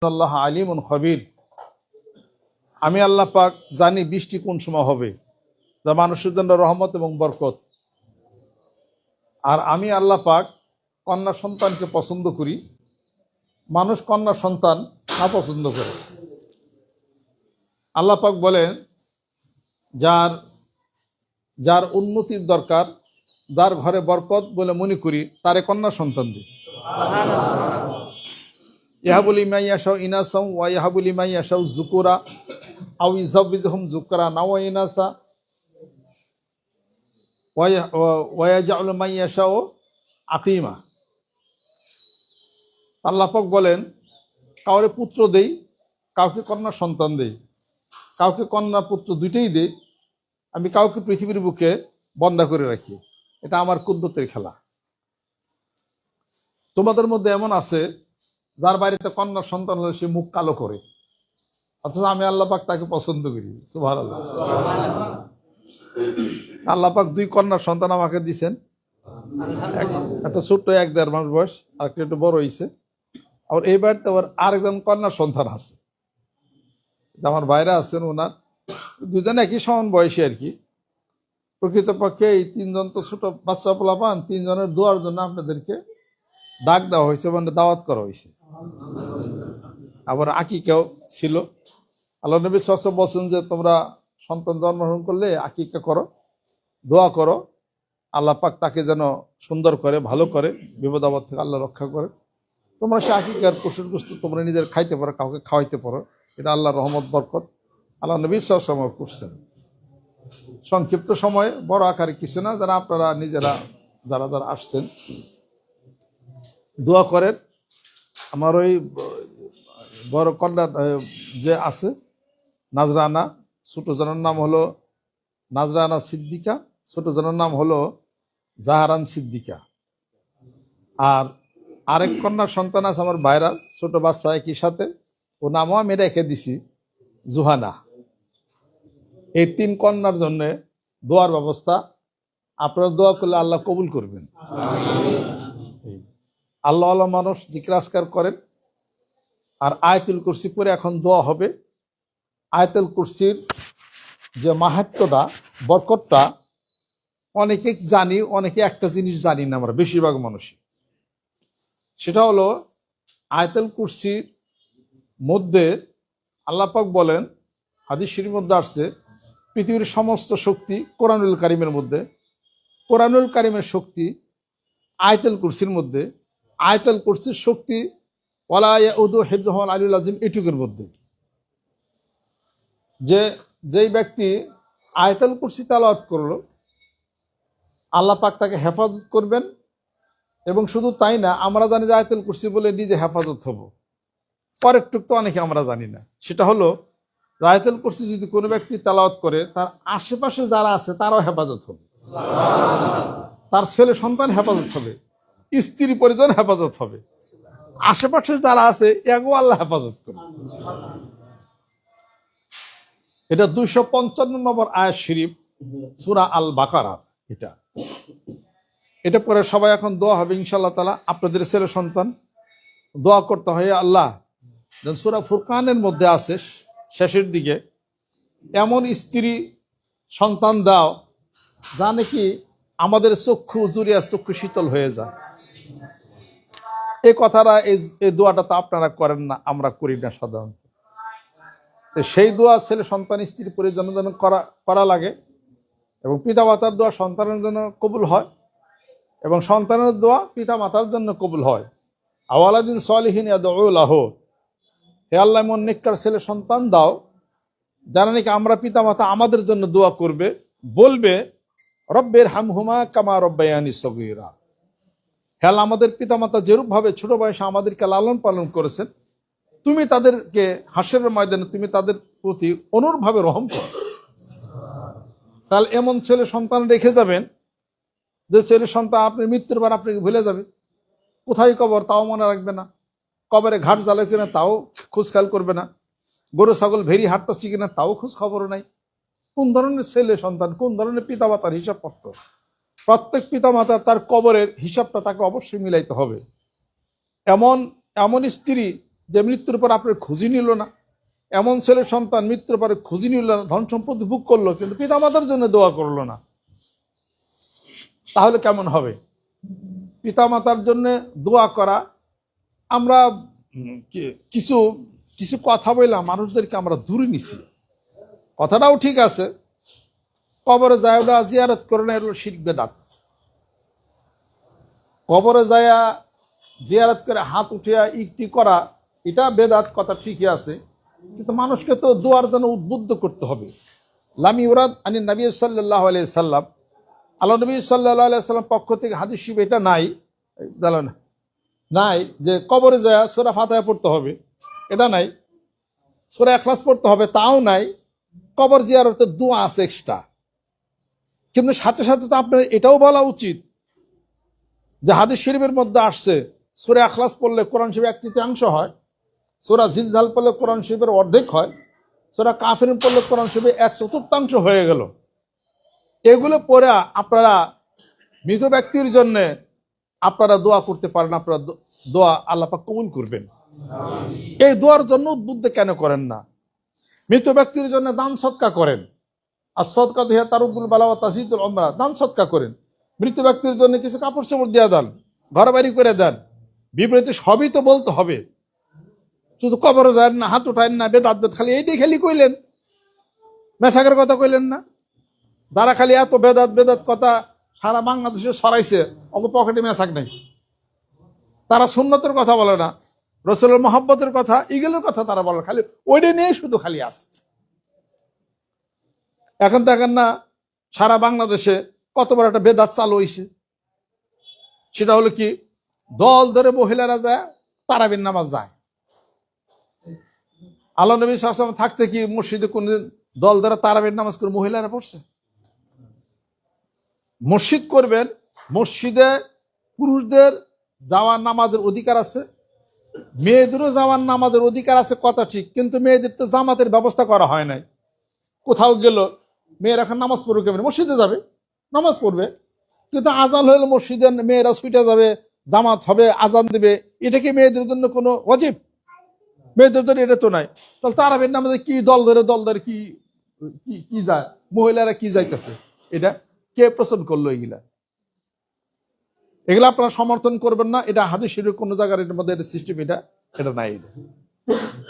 আল্লাহ আলিমুন খবির। আমি আল্লাহ পাক জানি বৃষ্টি কোন সময় হবে, যা মানুষের জন্য রহমত এবং বরকত। আর আমি আল্লাহ পাক কন্যা সন্তানকে পছন্দ করি, মানুষ কন্যা সন্তান না পছন্দ করে। আল্লাহ পাক বলেন, যার যার উন্নতির দরকার, যার ঘরে বরকত বলে মনে করি, তারে কন্যা সন্তান দিই। ইয়াহাবুল ইমাইয়াশাউ ইনাসাউ ওয়া ইয়াহাবুল ইমাইয়াশাউ যুকুরা আও ইযাবিজহুম যুকরা নাও ইনাসা ওয়া ইয়াজআলু মাইয়াশাউ আকিমা। আল্লাহ পাক বলেন, কাউরে পুত্র দেই, কাউকে কন্যা সন্তান দেই, কাউকে কন্যা পুত্র দুইটাই দেই, আমি কাউকে পৃথিবীর বুকে বন্ধা করে রাখি। এটা আমার কুদরতের খেলা। তোমাদের মধ্যে এমন আছে যার বাড়িতে কন্যা সন্তান হলে সে মুখ কালো করে, অথচ আমি আল্লাহ পাক তাকে পছন্দ করি। সুবহানাল্লাহ। আল্লাহ পাক দুই কন্যা সন্তান আমাকে দিছেন, একটা ছোট্ট 1-1.5 মাস বয়স, আর একটা একটু বড় হয়েছে। আর এই বাড়িতে আবার আরেকজন কন্যা সন্তান আছে, আমার বাইরে আছেন, ওনার দুজনে একই সমান বয়সী আর কি। প্রকৃতপক্ষে এই 3জন তো ছোট বাচ্চা পোলা পান, 3জনের দোয়ার জন্য আপনাদেরকে ডাক দেওয়া হয়েছে, মানে দাওয়াত করা হয়েছে। আবার আকিকাও ছিল। আল্লাহ নবী সাল্লাল্লাহু আলাইহি ওয়াসাল্লাম বলছেন যে তোমরা সন্তান জন্মগ্রহণ করলে আকিকা করো, দোয়া করো, আল্লাহ পাক তাকে যেন সুন্দর করে, ভালো করে, বিপদ আপদ থেকে আল্লাহ রক্ষা করে। তোমরা সে আকিকার পশুর বস্তু তোমরা নিজের খাইতে পারো, কাউকে খাওয়াইতে পারো, এটা আল্লাহর রহমত বরকত। আল্লাহ নবী সাল্লাল্লাহু আলাইহি ওয়াসাল্লাম করছেন। সংক্ষিপ্ত সময়ে বড় আকারে কিছু না, যারা আপনারা নিজেরা যারা যারা আসছেন দোয়া করেন। আমার ওই বড় কন্যা যে আছে নাজরানা, ছোট জনের নাম হলো নাজরানা সিদ্দিকা, ছোট জনের নাম হলো জাহারান সিদ্দিকা। আর আরেক কন্যার সন্তান আছে আমার ভাইরা, ছোট বাচ্চা একই সাথে, ও নামও আমি রেখে দিছি জুহানা। এই 3 কন্যার জন্য দোয়ার ব্যবস্থা। আপনারা দোয়া করলে আল্লাহ কবুল করবেন। আল্লাহ আল্লাহ মানুষ জিকির আজকার করেন। আর আয়াতুল কুরসি পরে এখন দোয়া হবে। আয়াতুল কুরসির যে মাহাত্ম্যটা, বরকতটা অনেকে জানি, অনেকে একটা জিনিস জানি না আমরা, বেশিরভাগ মানুষই। সেটা হলো আয়াতুল কুরসির মধ্যে আল্লাহ পাক বলেন, হাদিস শরীফের মধ্যে আসছে, পৃথিবীর সমস্ত শক্তি কোরআনুল কারিমের মধ্যে, কোরআনুল কারিমের শক্তি আয়াতুল কুরসির মধ্যে, আয়াতুল কুরসির শক্তি ওয়ালা ইয়াউদু হিফযুহুল আলিয়্যুল আযীম এটুকুর মধ্যে। যেই ব্যক্তি আয়াতুল কুরসি তেলাওয়াত করলো, আল্লাহ পাক তাকে হেফাজত করবেন। এবং শুধু তাই না, আমরা জানি যে আয়াতুল কুরসি বলে নিজে হেফাজত হব, পরের টুক তো অনেকে আমরা জানি না। সেটা হলো আয়াতুল কুরসি যদি কোনো ব্যক্তি তেলাওয়াত করে, তার আশেপাশে যারা আছে তারাও হেফাজত হবে, তার ছেলে সন্তান হেফাজত হবে, স্ত্রী পরিজন হেফাজত হবে, আশেপাশে যারা আছে এগো আল্লাহ হেফাজত করবে। এটা 255 নম্বর আয়াত শরীফ, সূরা আল বাকারা। এটা পরে সবাই এখন দোয়া হবে ইনশাআল্লাহ তাআলা। আপনাদের ছেলে সন্তান দোয়া করতে হয়, আল্লাহ যেন সূরা ফুরকানের মধ্যে আছে শেষের দিকে, এমন স্ত্রী সন্তান দাও যা নাকি আমাদের চক্ষু জুড়িয়া চক্ষু শীতল হয়ে যায়। এই কথাটা, এই দোয়াটা তো আপনারা করেন না, আমরা করি না সাধারণত। সেই দোয়া ছেলে সন্তান স্ত্রী পরিজনের জন্য করা লাগে। এবং পিতা মাতার দোয়া সন্তানের জন্য কবুল হয়, এবং সন্তানের দোয়া পিতা মাতার জন্য কবুল হয়। আওয়ালাদিন সালিহিন ইয়াদউ লাহু, হে আল্লাহ এমন নেককার ছেলে সন্তান দাও যারা নাকি আমরা পিতা মাতা আমাদের জন্য দোয়া করবে, বলবে রব্বির হামহুমা কামা রব্বায়ানি সগীরা। হে আল্লাহ আমাদের পিতা মাতা যেরূপ ভাবে ছোট বয়সে আমাদেরকে লালন পালন করেছেন, তুমি তাদেরকে হাসরের ময়দানে তুমি তাদের প্রতি অনুরূপভাবে রহম করো। তাহলে এমন ছেলে সন্তান রেখে যাবেন যে ছেলে সন্তান আপনি মৃত্যুর পর আপনাকে ভুলে যাবে, কোথায় কবর তাও মনে রাখবে না, কবরে ঘাট জ্বালে কিনা তাও খোঁজ খেয়াল করবে না, গরু ছাগল ভেরি হাঁটতেছি কিনা তাও খোঁজ খবর নাই। কোন ধরনের ছেলে সন্তান, কোন ধরনের পিতামাতার হিসাবপত্র, প্রত্যেক পিতামাতা তার কবরের হিসাবটা তাকে অবশ্যই মিলাইতে হবে। এমন স্ত্রী যে মৃত্যুর পর আপনার খুঁজি নিল না, এমন ছেলে সন্তান মৃত্যুর পরে খুঁজি নিল না, ধন সম্পত্তি ভোগ করলো কিন্তু পিতামাতার জন্য দোয়া করলো না, তাহলে কেমন হবে? পিতামাতার জন্য দোয়া করা, আমরা কিছু কিছু কথা বললাম মানুষদেরকে আমরা দূরে নিছি, কথাটাও ঠিক আছে, কবরে যায় ওটা জিয়ারত করে না, এগুলো শিরক বেদাত। কবরে যায়া জিয়ারত করে হাত উঠিয়া ইকটি করা এটা বেদাত, কথা ঠিকই আছে, কিন্তু মানুষকে তো দোয়ার জন্য উদ্বুদ্ধ করতে হবে। লাম ইউরাদ আনি নবী সাল্লাল্লাহু আলাইহি সাল্লাম, আল্লাহ নবী সাল্লাল্লাহু আলাইহি সাল্লাম পক্ষ থেকে হাদিস শরীফ এটা নাই, জানো না, নাই যে কবরে যায় সূরা ফাতিহা পড়তে হবে, এটা নাই। সূরা ইখলাস পড়তে হবে, তাও নাই। কবর জিয়ারতের দোয়া আছে এক্সট্রা, কিন্তু সাথে সাথে তো আপনার এটাও বলা উচিত যে হাদিস শরীফের মধ্যে আসছে সূরা ইখলাস পড়লে কোরআন শরীফের 1/3 হয়, সূরা জিলজাল পড়লে কোরআন শরীফের অর্ধেক হয়, সূরা কাফিরুন পড়লে কোরআন শরীফের 1/4 হয়ে গেল। এগুলো পড়ে আপনারা মৃত ব্যক্তির জন্য আপনারা দোয়া করতে পারেন, আপনারা দোয়া আল্লাহ পাক কবুল করবেন। এই দোয়ার জন্য উদ্বুদ্ধ কেন করেন না? মৃত ব্যক্তির জন্য দান সৎকা করেন, আর সৎকা দিয়ে তারুদ্দুল বালা ওয়া তাজিদুল উমরা, দান সৎকা করেন। মৃত ব্যক্তির জন্য কিছু কাপড় চোপড় দিয়ে দেন, ঘর বাড়ি করে দেন, বিপরীতে সবই তো বলতে হবে, শুধু কবরে যান না, হাত উঠায়েন না, বেদাত বেদ খালি এইটাই খালি কইলেন, মেসাকের কথা কইলেন না। যারা খালি এত বেদাত বেদাত কথা সারা বাংলাদেশে ছড়াইছে, অত পকেটে মেসাক নেই, তারা সুন্নতের কথা বলে না, রসুলের মহব্বতের কথা, এগুলোর কথা তারা বলে, খালি ওইটা নিয়ে শুধু খালি আসে। এখন দেখেন না সারা বাংলাদেশে কত বড় একটা বেদাত চালু হয়েছে, সেটা হলো কি, দল ধরে মহিলারা যায় তারাবির নামাজ যায়। আল্লাহ নবী সাল্লাল্লাহু আলাইহি ওয়াসাল্লাম থাকতে কি মসজিদে কোনদিন দল ধরে তারাবির নামাজ করে মহিলারা পড়ছে? মসজিদ করবেন, মসজিদে পুরুষদের যাওয়ার নামাজের অধিকার আছে, মেয়েদেরও যাওয়ার নামাজের অধিকার আছে, কথা ঠিক, কিন্তু মেয়েদের তো জামাতের ব্যবস্থা করা হয় নাই। কোথাও গেল মেয়েরা এখন নামাজ পড়বে কেমন? মসজিদে যাবে, নামাজ পড়বে, কিন্তু আজান হলে মসজিদে মেয়েরা ছুটে যাবে, জামাত হবে, আজান দেবে, এটা কি মেয়েদের জন্য কোনো ওয়াজিব? মেয়েদের জন্য এটা তো নাই। তাহলে তারাবির নামাজে কি দল ধরে কি কি যায়, মহিলারা কি যাইতেছে, এটা কে পছন্দ করলো? এগুলা আপনারা সমর্থন করবেন না, এটা হাদিস শরীফের কোন জায়গার এটার মধ্যে সিস্টেম এটা নাই।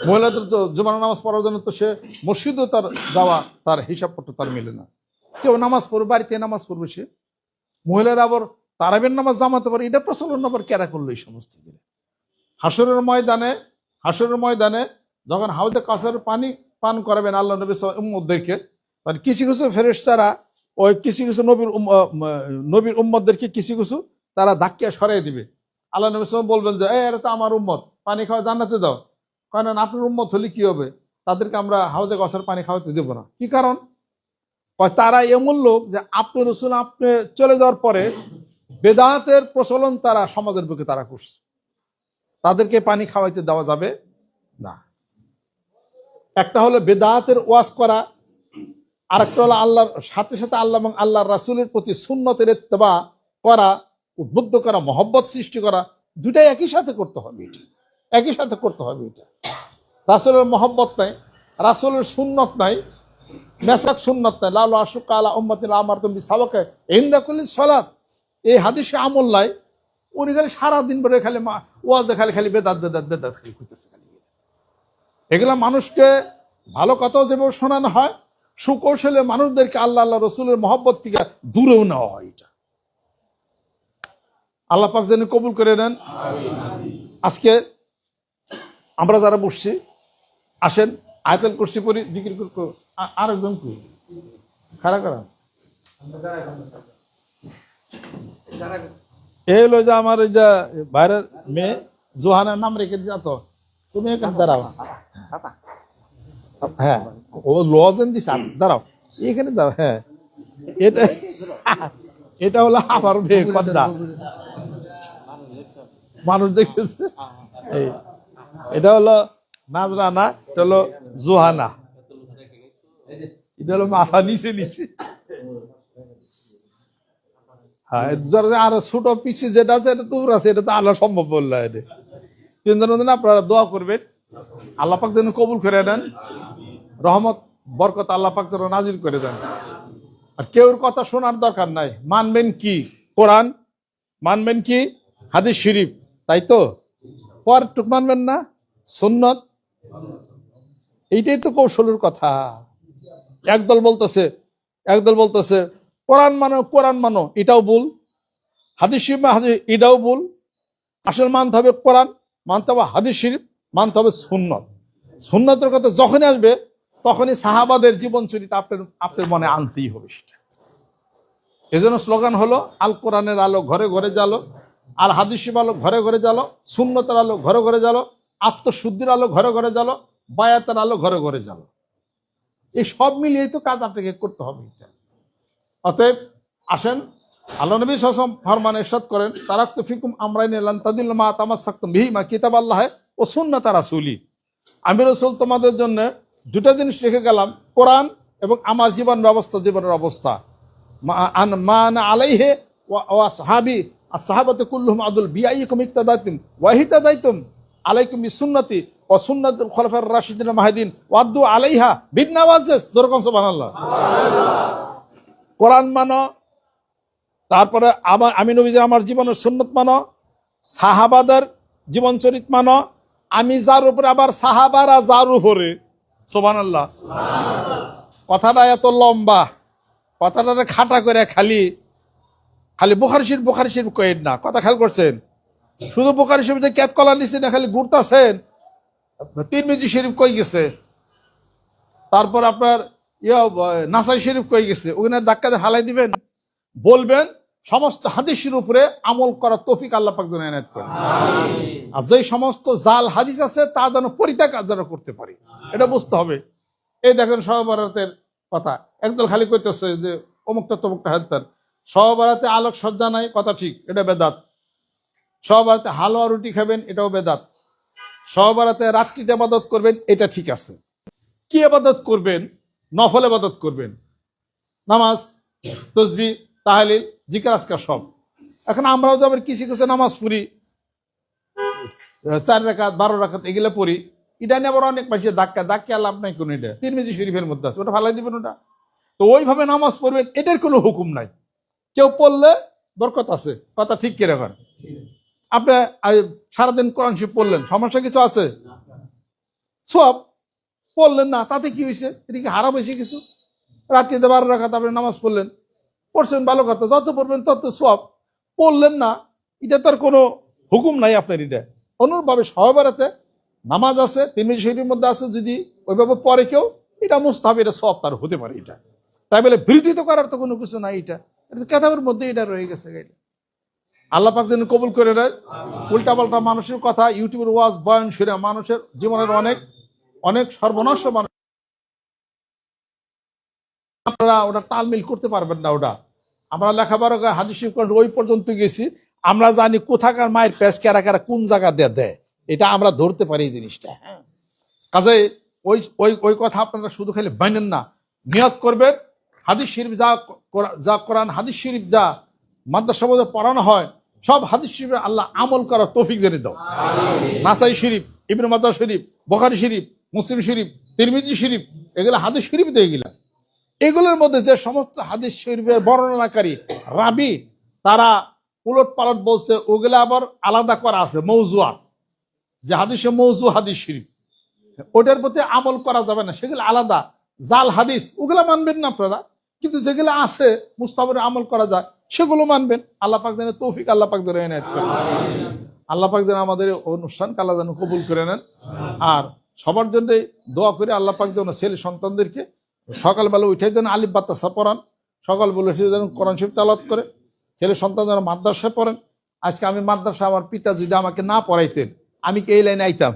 মহিলাদের তো জুমার নামাজ পড়ার জন্য তো সে মসজিদও তার যাওয়া, তার হিসাব পত্র তার মেলে না। কেউ নামাজ পড়বে, বাড়িতে নামাজ পড়বে সে, মহিলারা আবার তারাবির নামাজ জামাতে পারে, এটা প্রচলন আবার কেরা করলো এই সমস্ত দিনে? হাসরের ময়দানে যখন হাউজে কাউসারের পানি পান করাবেন আল্লাহ নবী উম্মতদেরকে, মানে কিছু কিছু ফেরেশতারা ওই কিছু নবীর উম্মতদেরকে কিছু কিছু তারা ধাক্কিয়া সরাই দিবে। আল্লাহ নবী বলবেন যে এটা তো আমার উম্মত, পানি খাওয়া জান্নাতে দাও। কারণ আপনার উম্মত হলে কি হবে, তাদেরকে আমরা হাউজে কাউসার পানি খাওয়াতে দেবো না। কি কারণ? তারা এমন লোক যে আপনি রসুল আপনি চলে যাওয়ার পরে বেদাতের প্রচলন তারা সমাজের বুকে তারা করছে, তাদেরকে পানি খাওয়াইতে দেওয়া যাবে না। একটা হলো বেদাতের ওয়াজ করা, আর একটা হলো আল্লাহর সাথে সাথে আল্লাহ এবং আল্লাহর রাসূলের প্রতি সুন্নতের ইত্তেবা করা, উদ্বুদ্ধ করা, মহব্বত সৃষ্টি করা, দুটাই একই সাথে করতে হবে। এটা একই সাথে করতে হবে। এটা রাসূলের মহব্বত নাই, রাসূলের সুন্নত নাই, মেসাক সুন্নত নাই, লাল আশুক আলা উম্মতিল আমার তুমি সাবাকে ইনদা কুল্লি সালাত, এই হাদিসে আমল নাই। উনি খালি সারাদিন ধরে খালি ওয়াজে খালি বেদাত খালি করতেছে। এগুলা মানুষকে ভালো কথাও যেভাবে শোনানো হয়, সুকৌশলে মানুষদেরকে আল্লাহ রসুলের মহব্বত থেকে দূরেও নেওয়া হয়। এটা আল্লাহ পাক যেন কবুল করে নেন। আজকে আমরা যারা বসছি, আসেন আয়াতুল কুরসি পড়ি, জিকির করব। আরেকজন কি খারাপ করা এই হলো যে আমার এই যে বাইরের মেয়ে জোহানার নাম রেখে দিয়া, তো তুমি এখানে দাঁড়াও। হ্যাঁ, ও লজেন দিস, দাঁড়াও এখানে দাঁড়াও। হ্যাঁ, এটা হলো আমার মেয়ে কন্যা, মানুষ দেখতেছে। এটা হলো নাজরানা, এটা হলো জোহানা, এটা হলো মাথা নিচে। হ্যাঁ, আর ছোট পিছিয়ে যেটা আছে এটা তোর আছে, এটা তো আল্লাহ সম্ভব বললো। তিনজনের জন্য আপনারা দোয়া করবেন, আল্লাহ পাক যেন কবুল করে নেন, রহমত বরকত আল্লাহ পাক যেন নাজিল করে দেন। আর কেউর কথা শোনার দরকার নাই, মানবেন কি কোরআন, মানবেন কি হাদিস শরীফ, তাই তো? পরটুক মানবেন না সুন্নত, এইটাই তো কৌশলের কথা। একদল বলতেছে কোরআন মানো, এটাও ভুল, হাদিস শরীফ হাদিস এটাও ভুল। আসলে মানতে হবে কোরআন, মানতে হবে হাদিস শরীফ, মানতে হবে সুন্নত। সুন্নতের কথা যখনই আসবে তখনই সাহাবাদের জীবন চরিত্র আপনার মনে আনতেই হবে সেটা। এজন্য স্লোগান হলো আল কোরআনের আলো ঘরে ঘরে জ্বালো, আল হাদিসের আলো ঘরে ঘরে জ্বালো, সুন্নতের আলো ঘরে ঘরে জ্বালো, আত্মশুদ্ধির আলো ঘরে ঘরে জ্বালো, বায়াতের আলো ঘরে ঘরে জ্বালো। এই সব মিলিয়েই তো কাজ আপনাকে করতে হবে। অতএব আসেন, আল্লাহ নবী সাল্লাল্লাহু আলাইহি ওয়াসাল্লাম ফরমান ইরশাদ করেন, তারাকতু ফিকুম আমরাইন লান তাদিল্লু মা তামাসসাকতুম বিহিমা কিতাবাল্লাহ ও সুন্নাত রাসূলি। আমি রাসূল তোমাদের জন্য দুটো জিনিস রেখে গেলাম, কোরআন এবং আমার জীবনের অবস্থা। মান আলাইহি ওয়া আসহাবি আসহাবাতু কুল্লুহুম আদুল বিআইকুম ইক্তাদাতুম ওয়া হিতাদাইতুম আলাইকুম বিসুন্নতি ওয়া সুন্নাতুল খুলাফার রাশিদিন মাহদিন ওয়াদ্দু আলাইহা বিন্নাওয়াজিস। যেরকম সুবহানাল্লাহ। কোরআন মানো, তারপরে আমি নবীজি আমার জীবনের সুন্নত মানো, সাহাবাদের জীবন চরিত্র মানো, আমি যার উপরে আবার সাহাবারা যার উপরে। সুবহানাল্লাহ। কথাটা এত লম্বা, কথাটা খাটা করে খালি বুখারী শরীফ কয়েন না, কথা খেয়াল করছেন? শুধু বুখারী শরীফে ক্যাত কলা নিচ্ছে না, খালি ঘুরতেছেন। তিরমিজি শরীফ কই গেছে, তারপর আপনার নাসাই শরীফ কই গেছে, ওখানে ধাক্কা হালাই দিবেন, বলবেন সমস্ত হাদিসের উপরে আমল করার তৌফিক আল্লাহ পাক যেন এনায়েত করেন। আর যেই সমস্ত জাল হাদিস আছে তা যেন পরিত্যাগ যেন করতে পারি, এটা বুঝতে হবে। এই দেখেন সহবরাতের কথা, একদল খালি কইতেছে যে অমুকটা তমুকটা হাত্তার। সহবরাতে আলোক সজ্জা নাই, কথা ঠিক, এটা বেদাত। সহবরাতে হালুয়া রুটি খাবেন, এটাও বেদাত। সহবরাতে রাত্রিতে ইবাদত করবেন, এটা ঠিক আছে। কি ইবাদত করবেন? নফল ইবাদত করবেন, নামাজ, তাসবিহ, তাহলিল, জিকির আজকার সব। এখন আমরাও যাবার কি শিখেছে, নামাজ পড়ি 4 রাকাত 12 রাকাত এগুলো পড়ি, এটা নিয়ে আবার অনেক মানুষের ধাক্কা লাভ নাই কোনো। এটা তিরমিজি শরীফের মধ্যে আছে, ওটা ফালাই দিবেন ওটা। তো ওইভাবে নামাজ পড়বেন, এটার কোনো হুকুম নাই। কেউ পড়লে বরকত আছে, কথা ঠিক কে রাখেন? আপনি সারাদিন কোরআন শরীফ পড়লেন, সমস্যা কিছু আছে? সব পড়লেন না, তাতে কি হয়েছে? এটা কি হারাম হয়েছে কিছু? রাত্রিতে 12 রাকাত আপনি নামাজ পড়ছেন, ভালো কথা, যত পড়বেন তত সব। পড়লেন না, এটা তার কোনো হুকুম নাই আপনার। এটা অনুরূপভাবে সহবরাতে নামাজ আছে, তিরমিজি শরীফের মধ্যে আছে, যদি ওইভাবে পরে কেউ, এটা মুস্তাহাব, এটা সব তার হতে পারে। এটা তাই বলে বিরোধিতা করার তো কোনো কিছু নাই। এটা কেতাবের মধ্যে এটা রয়ে গেছে। আল্লাহ পাক যেন কবুল করে নেয়। উল্টাপাল্টা মানুষের কথা, ইউটিউবের ওয়াজ বয়ান শুনে মানুষের জীবনের অনেক সর্বনাশ মানুষ, আপনারা ওটা তালমিল করতে পারবেন না। ওটা আমরা লেখাপড়া হাদিস শরীফ ওই পর্যন্ত গেছি, আমরা জানি কোথাকার মায়ের প্যাচ কারা কারা কোন জায়গা দেয়, এটা আমরা ধরতে পারি এই জিনিসটা। হ্যাঁ, কাজে ওই কথা আপনারা শুধু খালি বানেন না, নিয়ত করবেন হাদিস শরীফ যা কোরআন হাদিস শরীফ যা মাদ্রাসা মধ্যে পড়ানো হয়, সব হাদিস শরীফে আল্লাহ আমল করার তৌফিক জেনে দাও। নাসাই শরীফ, ইবনে মাজাহ শরীফ, বুখারী শরীফ, মুসলিম শরীফ, তিরমিজি শরীফ, এগুলো হাদিস শরীফ তো এগুলোর মধ্যে যে সমস্ত হাদিস শরীফের বর্ণনাকারী রাবি তারা উলট পালট বলছে, ওগুলা আবার আলাদা করা আছে মৌজুয়া, যে হাদিসে মৌজু হাদিস শরীফ, ওটার প্রতি আমল করা যাবে না, সেগুলো আলাদা জাল হাদিস, ওগুলা মানবেন না আপনারা। কিন্তু যেগুলো আছে মুস্তাহাবের আমল করা যায়, সেগুলো মানবেন। আল্লাহ পাক যেন তৌফিক আল্লাহ পাক যেন এনায়েত করেন। আল্লাহ পাক যেন আমাদের অনুষ্ঠানকে আল্লাহ যেন কবুল করে নেন। আর সবার জন্য দোয়া করে আল্লাহ পাক যেন ছেলে সন্তানদেরকে সকালবেলা উঠে যেন আলিফ বাতাসা পড়ান, সকালবেলা উঠে যেন কোরআন শরীফ তেলাওয়াত করে, ছেলে সন্তান যেন মাদ্রাসায় পড়েন। আজকে আমি মাদ্রাসা, আমার পিতা যদি আমাকে না পড়াইতেন, আমি কি এই লাইনে আইতাম?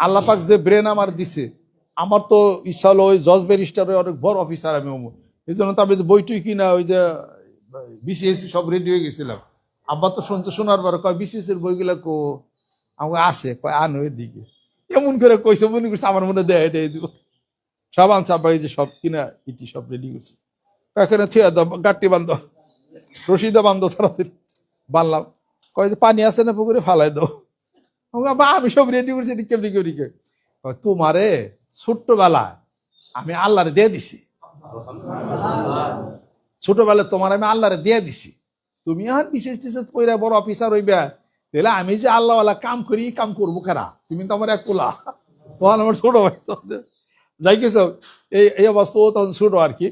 আল্লাহ পাক যে ব্রেন আমার দিছে, আমার তো ইচ্ছা হলো ওই জজ ব্যারিস্টারের অনেক বড় অফিসার আমি হবো। এই জন্য তো আমি বইটুই কিনা ওই যে বিসিএসসি সব রেডি হয়ে গেছিলাম। আব্বা তো শোনার পর কয় বিসিএসসির বইগুলা আমাকে আছে, কয় আন ওই দিকে, এমন করে কইছে, মনে করছে আমার মনে দেয় এটাই দিব। সব আনছে আব্বা, এই যে সব কিনা ইটি সব রেডি করছে। এখানে থিয়া দাও, গাঠটি বান্ধ, রশিদা বান্ধ, তাড়াতাড়ি বানলাম। কয় যে পানি আছে না পুকুরে, ফালাই দাও। বা আমি সব রেডি করছি, কেমনি তোমারে ছোট্টবেলা আমি আল্লাহরে দিয়ে দিছি, ছোটবেলায় তোমার আমি আল্লাহরে দিয়ে দিছি, তুমি এখন বিশেষ টিশেষ কইরা বড় অফিসার হইবা, তাহলে আমি যে আল্লাহওয়ালা কাম করি, কাম করবো কারা? তুমি তো আমার এক পোলা, তখন আমার ছোট ভাই। যাই কিছু এই অবস্থা, ও তখন ছোট আর কি,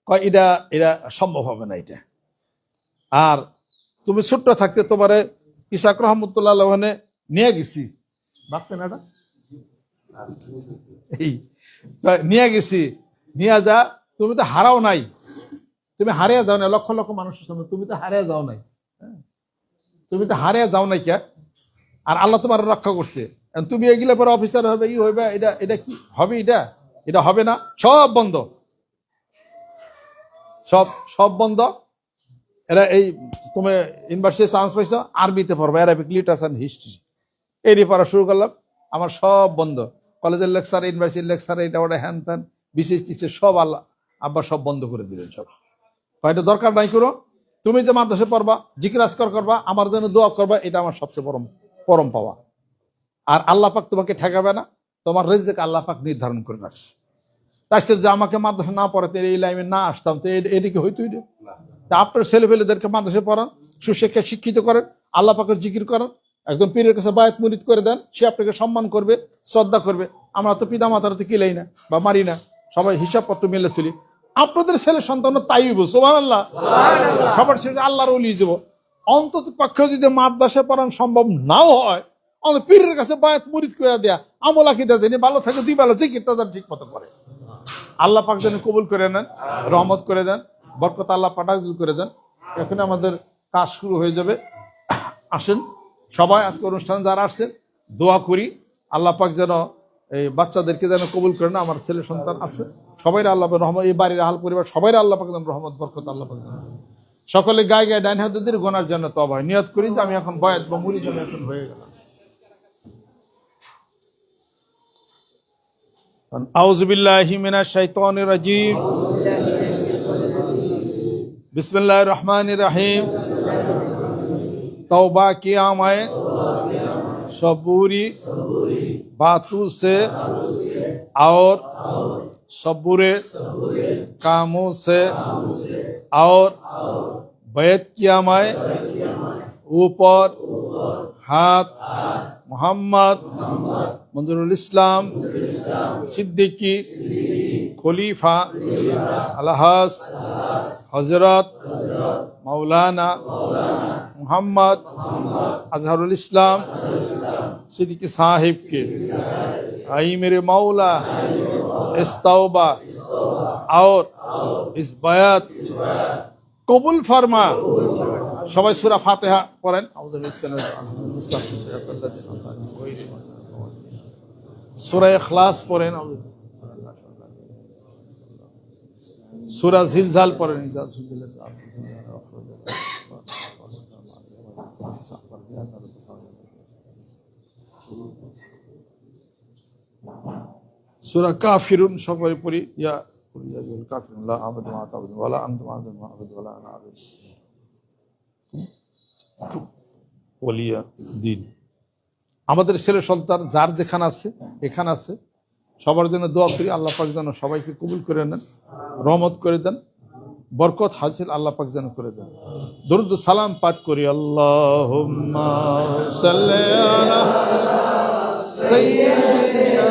কয় এটা এটা সম্ভব হবে না এটা। আর তুমি ছোট্ট থাকতে তোমারে ইসাক রহমতুল্লাহ ওখানে নিয়ে গেছি, ভাবছেন এটা এই নিয়ে গেছি, নিয়ে যা, তুমি তো হারাও নাই, তুমি হারিয়ে যাও না লক্ষ লক্ষ মানুষের সামনে, তুমি তো হারিয়ে যাও নাই, তুমি তো হারিয়ে যাও নাই কে? আর আল্লাহ তোমার রক্ষা করছে। তুমি এগুলো পরে অফিসার হবে, ই হইবে, এটা এটা কি হবে? এটা এটা হবে না, সব বন্ধ, সব সব বন্ধ। এরা এই তুমি ইউনিভার্সিটি চান্স পাইছো, আরবিতে পড়বা, অ্যারাবিক লিটারেচার অ্যান্ড হিস্ট্রি, এই নিয়ে পড়া শুরু করলাম। আমার সব বন্ধ, কলেজের লেকচার, ইউনিভার্সিটির লেকচার, এটা ওটা হ্যান ত্যান বিশেষ টিশেষ সব আল্লাহ আব্বা সব বন্ধ করে দিলেন সব। এটা দরকার নাই করো, তুমি যে মাদ্রাসে পড়বা, জিকির আজকার করবা, আমার জন্য দোয়া করবা, এটা আমার সবচেয়ে পরম পাওয়া। আর আল্লাহ পাক তোমাকে ঠেকাবে না, তোমার রিজিক আল্লাহ পাক নির্ধারণ করে রাখছে। আজকে যদি আমাকে মাদ্রাসা না পড়াতে, এই লাইনে না আসতাম, তো এদিকে হইতো এটা। তা আপনার ছেলেপেলেদেরকে মাদ্রাসায় পড়ান, সুশিক্ষা শিক্ষিত করেন, আল্লাহ পাকের জিকির করেন, একদম পীরের কাছে বায়াত মুরিদ করে দেন, সে আপনাকে সম্মান করবে, শ্রদ্ধা করবে। আমরা তো পিতা মাতারা তো কিলাই না বা মারি না, সবাই হিসাবপত্র মিলে চলি। আপনাদের ছেলে সন্তান তাই হইব, সুবহানাল্লাহ, সবার শেষে আল্লাহর ওলি যাব। অন্তত পক্ষে যদি মাদ্রাসায় পড়ান সম্ভব নাও হয়, পীরের কাছে বায়াত মুরিদ করে দেয়া, আমল আকীদা জানি ভালো থাকে, দুই বেলা জিকিরটা যেন ঠিক মতো করে। আল্লাহ পাক যেন কবুল করে নেন, রহমত করে দেন, বরকত আল্লাহ পাঠাগুল করে দেন। এখন আমাদের কাজ শুরু হয়ে যাবে। আসেন সবাই, আজকে অনুষ্ঠানে যারা আসছেন, দোয়া করি আল্লাহ পাক যেন এই বাচ্চাদেরকে যেন কবুল করে না। আমার ছেলে সন্তান আছে, সবাই আল্লাহ রহমত, এই বাড়ির আহাল পরিবার সবাই আল্লাহ পাক যেন রহমত বরকত আল্লাহ পাক যেন সকলে গায়ে গায়ে ডাইন হাতদের গোনার জন্য তওবা হয়। নিয়ত করি যে আমি এখন বয়াত বা মুড়ি জন্য এখন হয়ে গেলাম। আউযু বিল্লাহি মিনাশ শাইতানির রাজিম, बिस्मिल्लाहिर रहमानिर रहीम। तौबा किया मैं सबूरी बातों से और सबूरे कामों से, और बैत किया मैं ऊपर हाथ मोहम्मद मंजूरुल इस्लाम सिद्दीकी खलीफा अलहाज हजरत मौलाना मोहम्मद अजहरुल इस्लाम सिद्दीकी साहिब के, आई मेरे मौला इस तौबा और इस बयात কবুল ফরমা। সবাই সূরা ফাতিহা পড়েন। সূরা ইখলাস পড়েন, সূরা জিলজাল পড়েন, সূরা কাফিরুন সবাই পড়ি। ইয়া আমাদের ছেলে সন্তান যার যেখানে আছে এখানে আছে, সবার জন্য দোয়া করি আল্লাহ পাক যেন সবাইকে কবুল করে নেন, রহমত করে দেন, বরকত হাসিল আল্লাহ পাক যেন করে দেন। দরুদ সালাম পাঠ করি। আল্লাহুম্মা সাল্লি আলা সাইয়্যিদিনা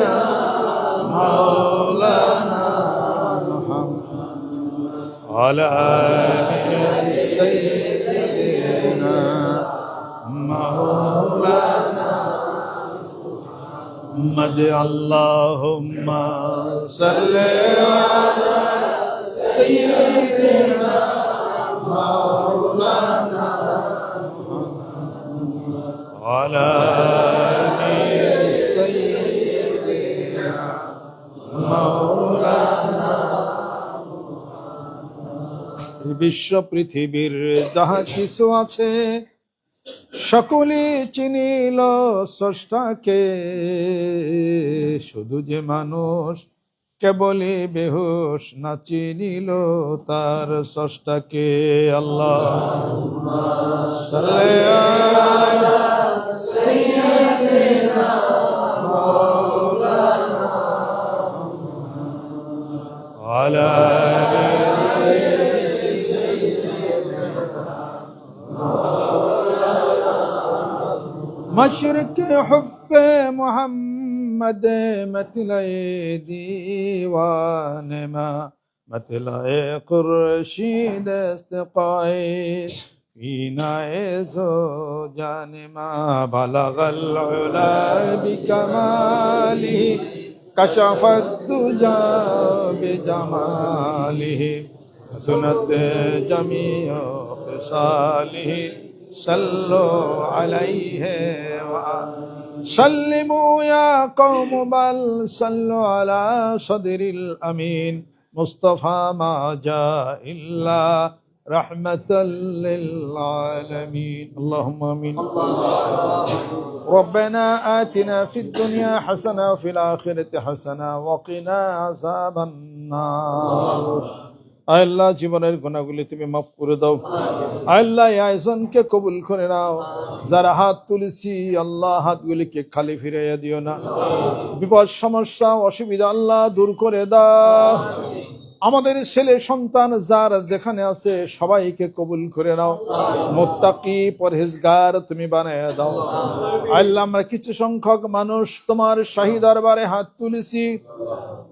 মাওলানা على آل سيدنا مولانا محمد اللهم صل على سيدنا مولانا على آل سيدنا مولانا। বিশ্ব পৃথিবীর যাহা কিছু আছে সকলে চিনিল স্রষ্টাকে, শুধু যে মানুষ কেবলই বেহুশ না চিনিল তার স্রষ্টাকে। আল্লাহুম্মা সাল্লি আলা সাইয়্যিদিনা على مشرق حب محمد مطلع دیوانما مطلع خورشید استقائے فينا زوجانما بلغ العلا بكماله كشف الدجى بجماله سنت جميع خصاله صلوا عليه سلموا يا قوم بل صلوا على صدر الأمين مصطفى ما جاء إلا رحمة للعالمين اللهم آمين ربنا آتنا في الدنيا حسنة وفي الآخرة حسنة وقنا عذاب النار আল্লাহ জীবনের গুনাহগুলি তুমি মাফ করে দাও আল্লাহ এই আয়োজনকে কবুল করে নাও যারা হাত তুলেছি আল্লাহ হাতগুলিকে খালি ফিরাইয়া দিও না বিপদ সমস্যা অসুবিধা আল্লাহ দূর করে দাও আমাদের ছেলে সন্তান যার যেখানে আছে সবাইকে কবুল করে নাও মুত্তাকি পরহেজগার তুমি বানায় দাও আল্লাহ আমরা কিছু সংখ্যক মানুষ তোমার শাহী দরবারে হাত তুলেছি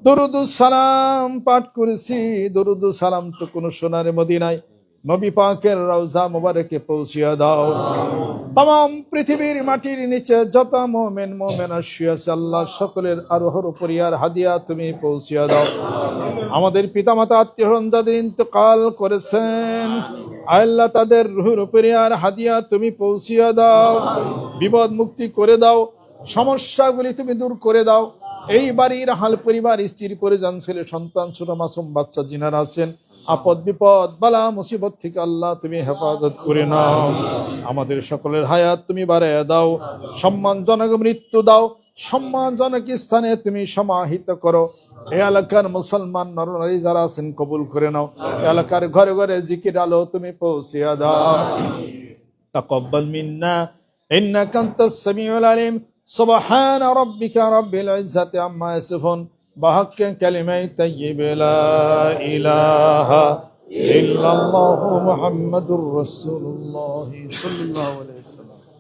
দরুদ সালাম পাঠ করেছি দরুদ সালাম তো কোন সোনার মদিনায় নবী পাকের রওজা মুবারকে পৌঁছিয়া দাও तमाम পৃথিবীর মাটির নিচে যত মুমিন মুমিনা শুয়ে আছে আল্লাহ সকলের আরোহর পরিবার হাদিয়া তুমি পৌঁছিয়া দাও আমাদের পিতামাতা আত্মীয়স্বজন যাদের ইন্তেকাল করেছেন আল্লাহ তাদের রূহের পরিবার হাদিয়া তুমি পৌঁছিয়া দাও বিপদ মুক্তি করে দাও সমস্যাগুলি তুমি দূর করে দাও এই বাড়ির হাল পরিবার স্ত্রী পরিজন ছেলে সন্তান ছোট মাসুম বাচ্চা যিনারা আছেন আপদ বিপদ বালা মুসিবত থেকে আল্লাহ তুমি হেফাজত করে নাও আমাদের সকলের হায়াত তুমি বাড়াইয়া দাও সম্মানজনক মৃত্যু দাও সম্মানজনক স্থানে তুমি সমাহিত করো এই এলাকার মুসলমান নরনারী যারা আছেন কবুল করে নাও এলাকার ঘরে ঘরে জিকির আলো তুমি পৌঁছিয়া দাও তাকাব্বাল মিন্না ইন্নাকা আনতাস সামিউল আলিম سبحان ربك رب العزة عما يصفون بحق كلمة طيب لا إله إلا الله محمد رسول الله صلى الله عليه وسلم